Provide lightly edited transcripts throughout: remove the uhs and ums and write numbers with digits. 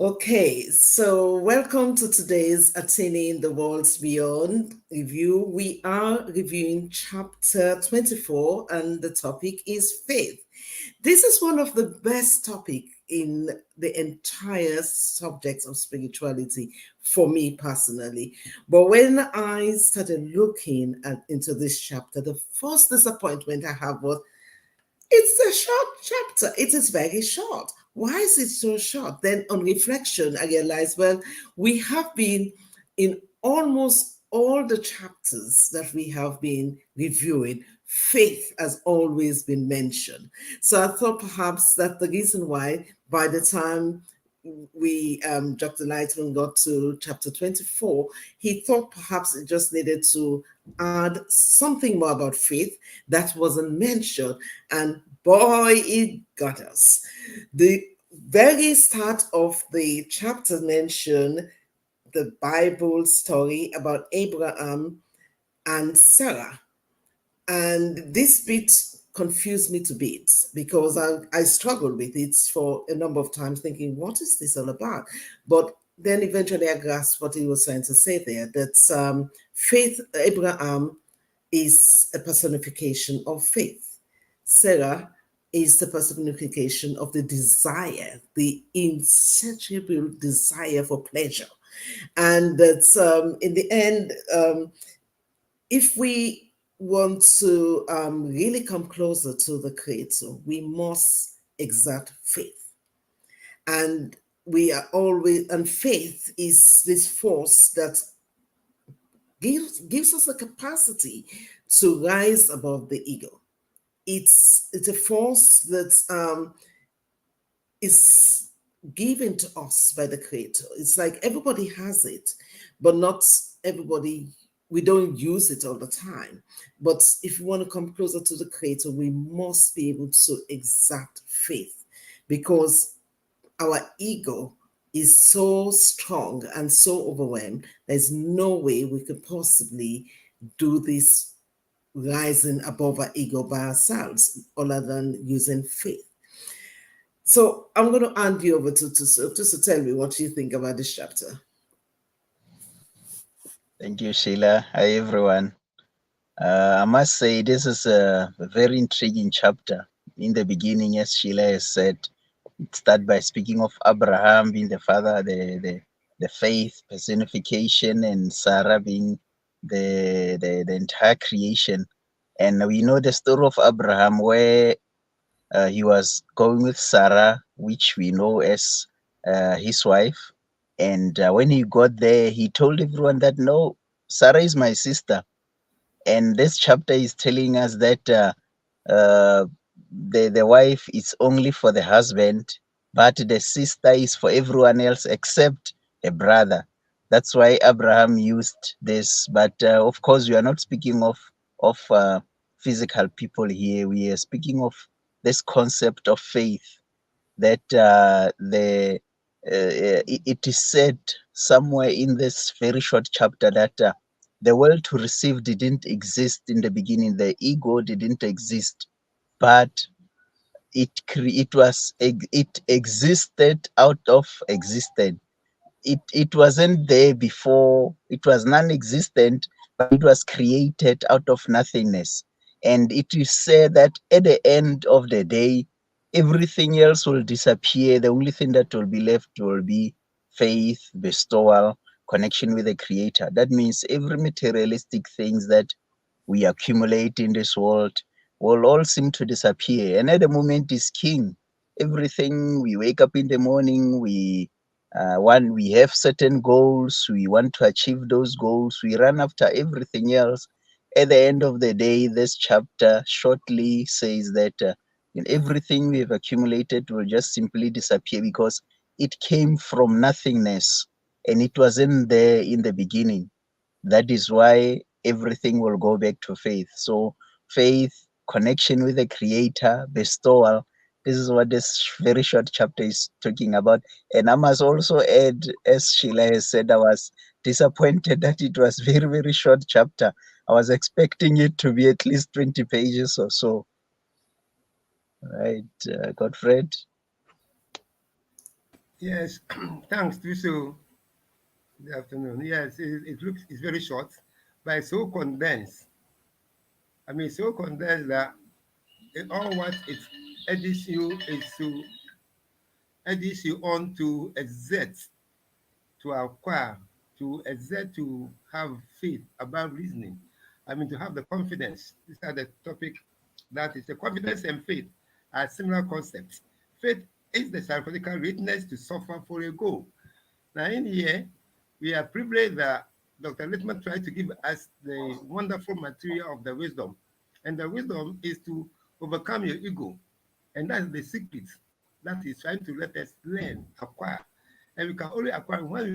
Okay, so welcome to today's Attaining the Worlds Beyond review. We are reviewing chapter 24, and the topic is faith. This is one of the best topic in the entire subject of spirituality for me personally. But when I started looking into this chapter, the first disappointment I have was it's a short chapter. It is very short. Why is it so short? Then, on reflection, I realized, well, we have been in almost all the chapters that we have been reviewing, faith has always been mentioned. So I thought perhaps that the reason why, by the time Dr. Laitman got to chapter 24, he thought perhaps it just needed to add something more about faith that wasn't mentioned. And boy, it got us. The very start of the chapter mentioned the Bible story about Abraham and Sarah. And this bit confused me to bits because I struggled with it for a number of times, thinking, what is this all about? But then eventually I grasped what he was trying to say there, that faith, Abraham is a personification of faith. Sarah is the personification of the desire, the insatiable desire for pleasure. And that in the end, if we want to really come closer to the Creator, we must exert faith. And we are always, and faith is this force that gives us the capacity to rise above the ego. It's a force that is given to us by the Creator. It's like everybody has it, but not everybody, we don't use it all the time. But if we want to come closer to the Creator, we must be able to exert faith, because our ego is so strong and so overwhelmed. There's no way we could possibly do this rising above our ego by ourselves other than using faith. So I'm going to hand you over to tell me what you think about this chapter. Thank you, Sheila. Hi, everyone. I must say, this is a very intriguing chapter. In the beginning, as Sheila has said, it starts by speaking of Abraham being the father, the faith personification, and Sarah being the entire creation. And we know the story of Abraham, where he was going with Sarah, which we know as his wife. And when he got there, he told everyone that no, Sarah is my sister. And this chapter is telling us that uh, the wife is only for the husband, but the sister is for everyone else except a brother. That's why Abraham used this. But of course, we are not speaking of physical people here. We are speaking of this concept of faith that it is said somewhere in this very short chapter that the world to receive didn't exist in the beginning. The ego didn't exist, but it existed out of existence. It wasn't there before. It was non-existent, but it was created out of nothingness. And it is said that at the end of the day, everything else will disappear. The only thing that will be left will be faith, bestowal, connection with the Creator. That means every materialistic things that we accumulate in this world will all seem to disappear. And at the moment is king. Everything, we wake up in the morning, we have certain goals, we want to achieve those goals, we run after everything else. At the end of the day, this chapter shortly says that in everything we have accumulated will just simply disappear because it came from nothingness and it wasn't there in the beginning. That is why everything will go back to faith. So faith, connection with the Creator, bestowal, this is what this very short chapter is talking about. And I must also add, as Sheila has said, I was disappointed that it was very, very short chapter. I was expecting it to be at least 20 pages or so. Right, Godfred? Yes, thanks, Triso. Good afternoon. Yes, it looks it's very short, but it's so condensed. I mean, so condensed that all what it edits you is to edits you on to exert, to acquire, to exert, to have faith about reasoning. I mean, to have the confidence. These are the topic that is the confidence and faith are similar concepts. Faith is the psychological readiness to suffer for a goal. Now, in here, we are privileged that Dr. Laitman tried to give us the wonderful material of the wisdom. And the wisdom is to overcome your ego. And that's the secret that is trying to let us learn, acquire. And we can only acquire when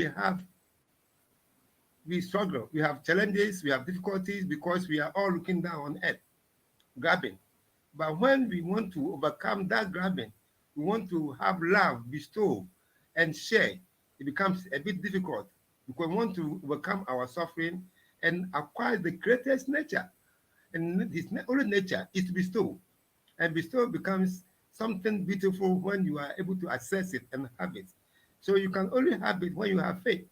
we struggle. We have challenges, we have difficulties because we are all looking down on earth, grabbing. But when we want to overcome that grabbing, we want to have love, bestow, and share, it becomes a bit difficult because we want to overcome our suffering and acquire the greatest nature. And this only nature is to bestow. And bestow becomes something beautiful when you are able to access it and have it. So you can only have it when you have faith.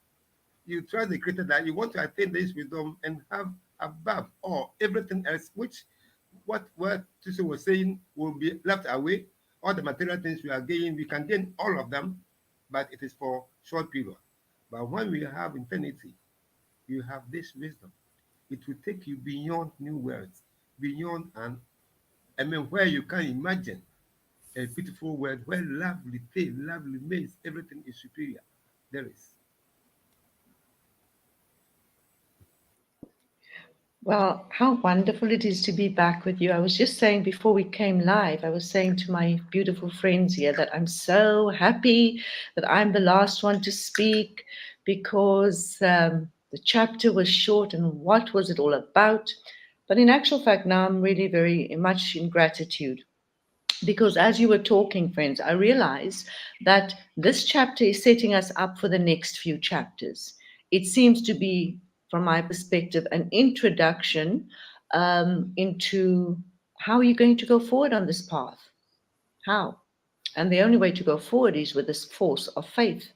You trust the creator that you want to attain this wisdom and have above all everything else, which what Tusu was saying will be left away. All the material things we are gaining, we can gain all of them, but it is for short period. But when we have infinity, you have this wisdom. It will take you beyond new worlds, beyond and I mean where you can imagine a beautiful world where lovely faith, lovely maze, everything is superior. There is. Well, how wonderful it is to be back with you. I was just saying before we came live, I was saying to my beautiful friends here that I'm so happy that I'm the last one to speak because the chapter was short and what was it all about? But in actual fact, now I'm really very much in gratitude because as you were talking, friends, I realized that this chapter is setting us up for the next few chapters. It seems to be, from my perspective, an introduction into how are you going to go forward on this path? How? And the only way to go forward is with this force of faith.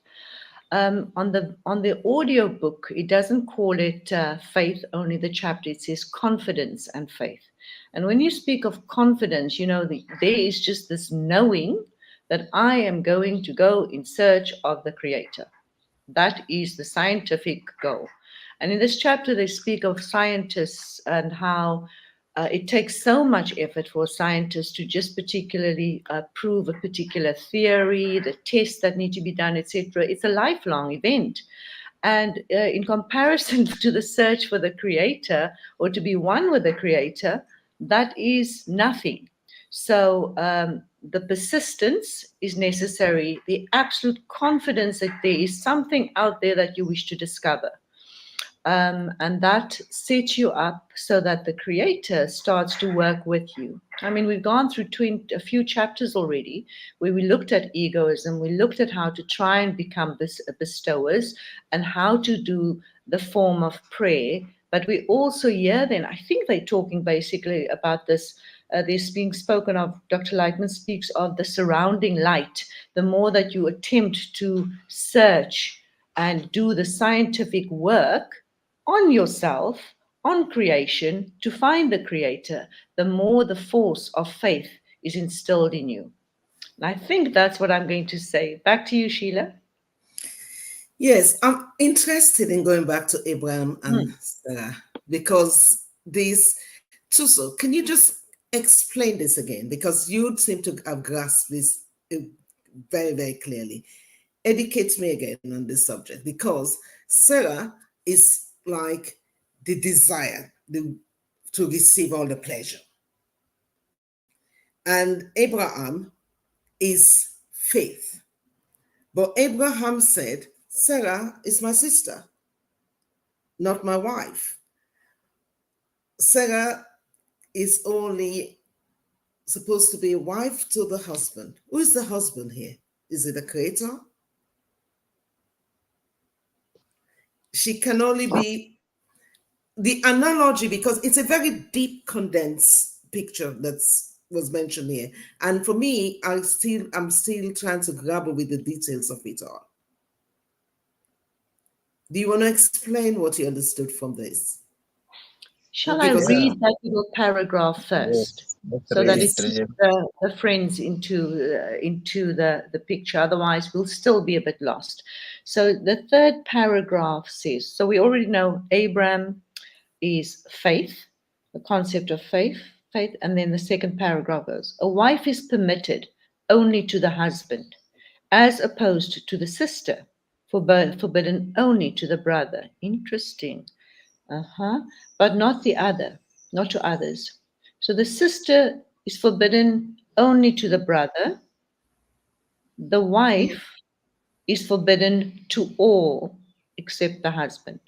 On the audio book, it doesn't call it faith, only the chapter. It says confidence and faith. And when you speak of confidence, there is just this knowing that I am going to go in search of the Creator. That is the scientific goal. And in this chapter, they speak of scientists and how it takes so much effort for scientists to just particularly prove a particular theory, the tests that need to be done, etc. It's a lifelong event. And in comparison to the search for the Creator or to be one with the Creator, that is nothing. So the persistence is necessary, the absolute confidence that there is something out there that you wish to discover. And that sets you up so that the creator starts to work with you. I mean, we've gone through a few chapters already where we looked at egoism, we looked at how to try and become bestowers and how to do the form of prayer. But we also hear then, I think they're talking basically about this. There's being spoken of, Dr. Laitman speaks of the surrounding light. The more that you attempt to search and do the scientific work, on yourself, on creation, to find the creator, the more the force of faith is instilled in you. And I think that's what I'm going to say. Back to you, Sheila. Yes, I'm interested in going back to Abraham and Sarah because this, Tuso, can you just explain this again? Because you seem to have grasped this very, very clearly. Educate me again on this subject because Sarah is like the desire to receive all the pleasure, and Abraham is faith. But Abraham said, Sarah is my sister, not my wife. Sarah is only supposed to be a wife to the husband. Who is the husband here? Is it the creator? She can only be the analogy because it's a very deep, condensed picture that's was mentioned here. And for me, I'm still trying to grapple with the details of it all. Do you want to explain what you understood from this? Shall I Because Yeah. read that little paragraph first, Yes. Let's so read that it. it yes, puts Regina. the friends into the picture? Otherwise, we'll still be a bit lost. So the third paragraph says, so we already know Abraham is faith, the concept of faith, and then the second paragraph goes, a wife is permitted only to the husband, as opposed to the sister, forbidden only to the brother. Interesting. Uh-huh. But not the other, not to others. So the sister is forbidden only to the brother. The wife is forbidden to all except the husband.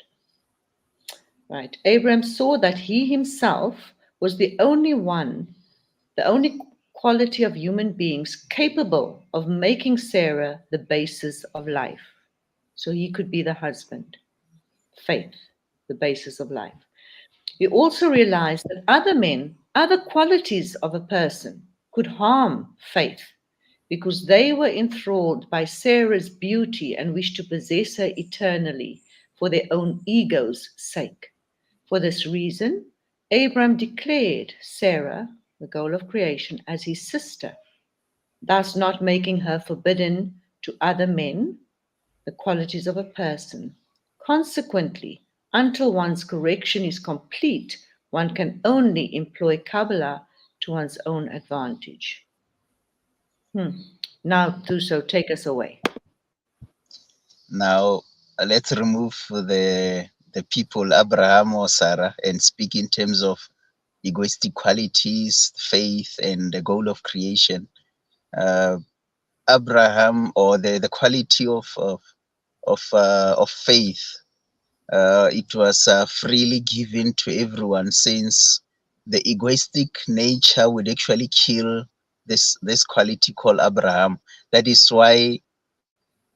Right. Abraham saw that he himself was the only one, the only quality of human beings capable of making Sarah the basis of life. So he could be the husband. Faith, the basis of life. We also realized that other men, other qualities of a person could harm faith because they were enthralled by Sarah's beauty and wished to possess her eternally for their own ego's sake. For this reason, Abram declared Sarah, the goal of creation, as his sister, thus not making her forbidden to other men, the qualities of a person. Consequently, until one's correction is complete, one can only employ Kabbalah to one's own advantage. Now, Thuso, take us away. Now let's remove the people Abraham or Sarah and speak in terms of egoistic qualities, faith, and the goal of creation. Uh, Abraham, or the quality of faith, it was freely given to everyone, since the egoistic nature would actually kill this quality called Abraham. That is why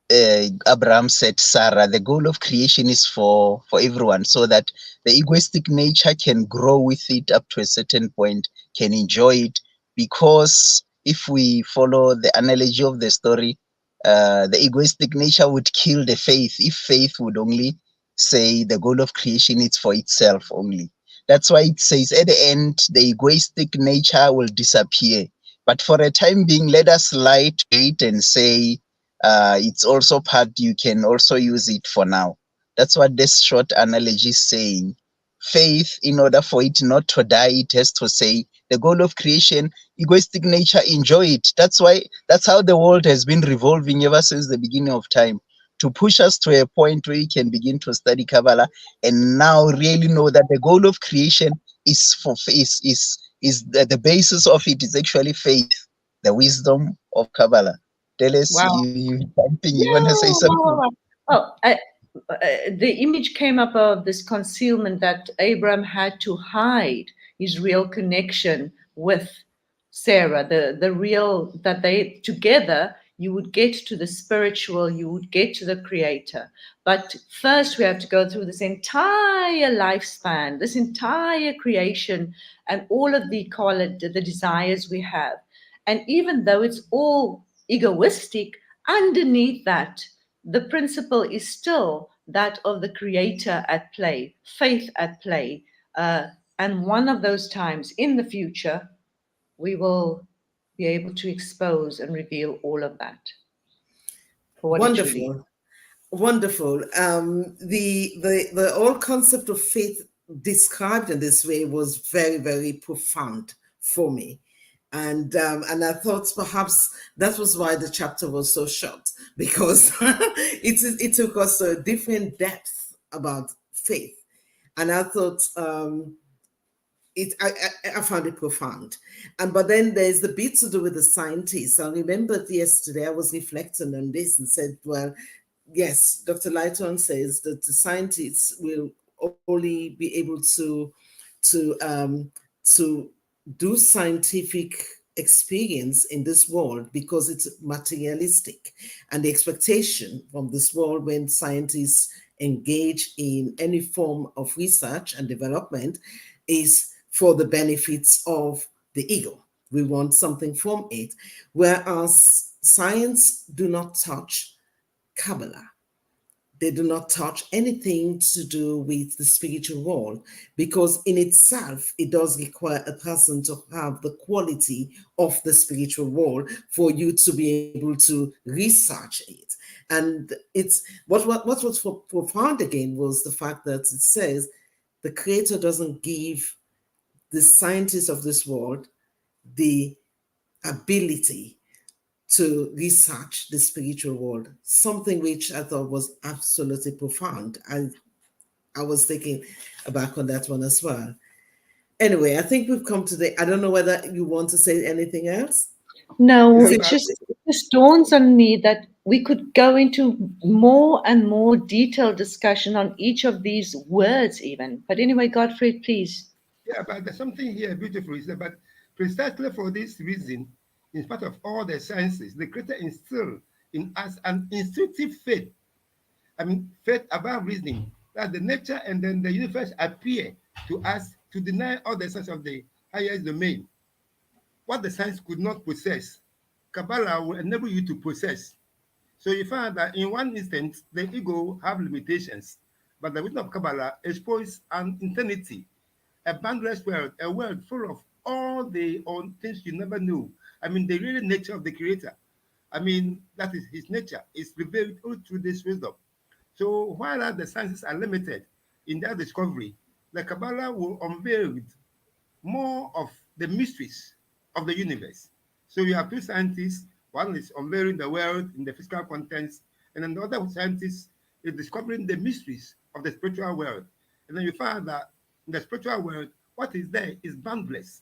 Abraham said, Sarah, the goal of creation is for everyone, so that the egoistic nature can grow with it up to a certain point, can enjoy it. Because if we follow the analogy of the story, the egoistic nature would kill the faith if faith would only say the goal of creation is for itself only. That's why it says at the end, the egoistic nature will disappear. But for a time being, let us lie to it and say, it's also part, you can also use it for now. That's what this short analogy is saying. Faith, in order for it not to die, it has to say the goal of creation, egoistic nature, enjoy it. That's how the world has been revolving ever since the beginning of time, to push us to a point where we can begin to study Kabbalah and now really know that the goal of creation is for faith, is the basis of it is actually faith, the wisdom of Kabbalah. Tell us, Wow. you something, you want to say No, wow, something? wow. Oh, the image came up of this concealment that Abraham had to hide his real connection with Sarah, the real, that they together you would get to the spiritual, you would get to the creator. But first we have to go through this entire lifespan, this entire creation, and all of the desires we have. And even though it's all egoistic, underneath that, the principle is still that of the creator at play, faith at play. And one of those times in the future, we will be able to expose and reveal all of that for what it truly is. wonderful. Wonderful. The whole concept of faith described in this way was very, very profound for me. And I thought perhaps that was why the chapter was so short, because it took us to a different depth about faith. And I thought I found it profound. And but then there's the bit to do with the scientists. I remembered yesterday I was reflecting on this and said, well, yes, Dr. Lighton says that the scientists will only be able to do scientific experience in this world because it's materialistic, and the expectation from this world when scientists engage in any form of research and development is for the benefits of the ego. We want something from it. Whereas science do not touch Kabbalah. They do not touch anything to do with the spiritual world, because in itself it does require a person to have the quality of the spiritual world for you to be able to research it. And it's what was profound again was the fact that it says the creator doesn't give the scientists of this world the ability to research the spiritual world, something which I thought was absolutely profound. I was thinking back on that one as well. Anyway, I think we've come to the, I don't know whether you want to say anything else. No, Is Yeah, it, it just dawns on me that we could go into more and more detailed discussion on each of these words, even. But anyway, Godfrey, please. yeah, but there's something here beautiful. Is that, but precisely for this reason, in spite of all the sciences, the Creator instilled in us an instinctive faith. I mean, faith above reasoning, that the nature and then the universe appear to us to deny all the sense of the highest domain. What the science could not possess, Kabbalah will enable you to possess. So you find that in one instance, the ego have limitations, but the wisdom of Kabbalah exposes an eternity, a boundless world, a world full of all the things you never knew. I mean, the real nature of the Creator. I mean, that is His nature. Is revealed all through this wisdom. So while the sciences are limited in their discovery, the Kabbalah will unveil more of the mysteries of the universe. So you have two scientists. One is unveiling the world in the physical contents, and then the other scientist is discovering the mysteries of the spiritual world. And then you find that in the spiritual world, what is there is boundless,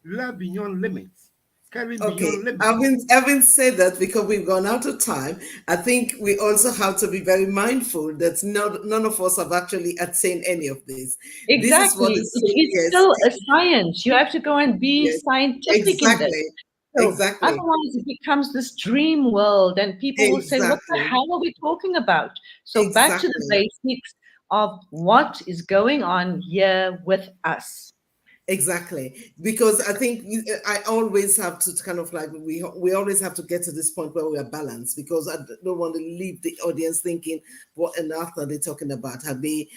love beyond limits, caring okay, beyond limits. having said that, because we've gone out of time, I think we also have to be very mindful that none of us have actually attained any of this. This is what Exactly. is so, It's yes, still a science. You have to go and be yes, scientific in this. exactly, So exactly, otherwise, it becomes this dream world, and people will say, "What the exactly, hell are we talking about?" So back to the exactly. basics of what is going on here with us. Exactly, because I think I always have to kind of like we always have to get to this point where we are balanced, because I don't want to leave the audience thinking, what on earth are they talking about? Have they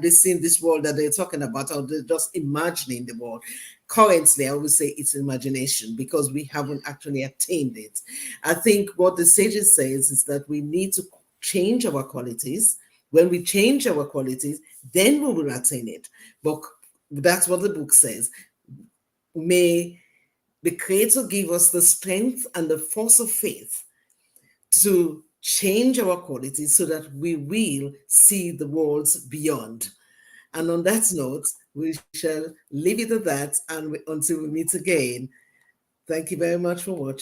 seen this world that they're talking about, or they're just imagining the world? Currently, I would say it's imagination, because we haven't actually attained it. I think what the sages says is that we need to change our qualities. When we change our qualities, then we will attain it. But that's what the book says. May the Creator give us the strength and the force of faith to change our qualities so that we will see the worlds beyond. And on that note, we shall leave it at that, and until we meet again. Thank you very much for watching.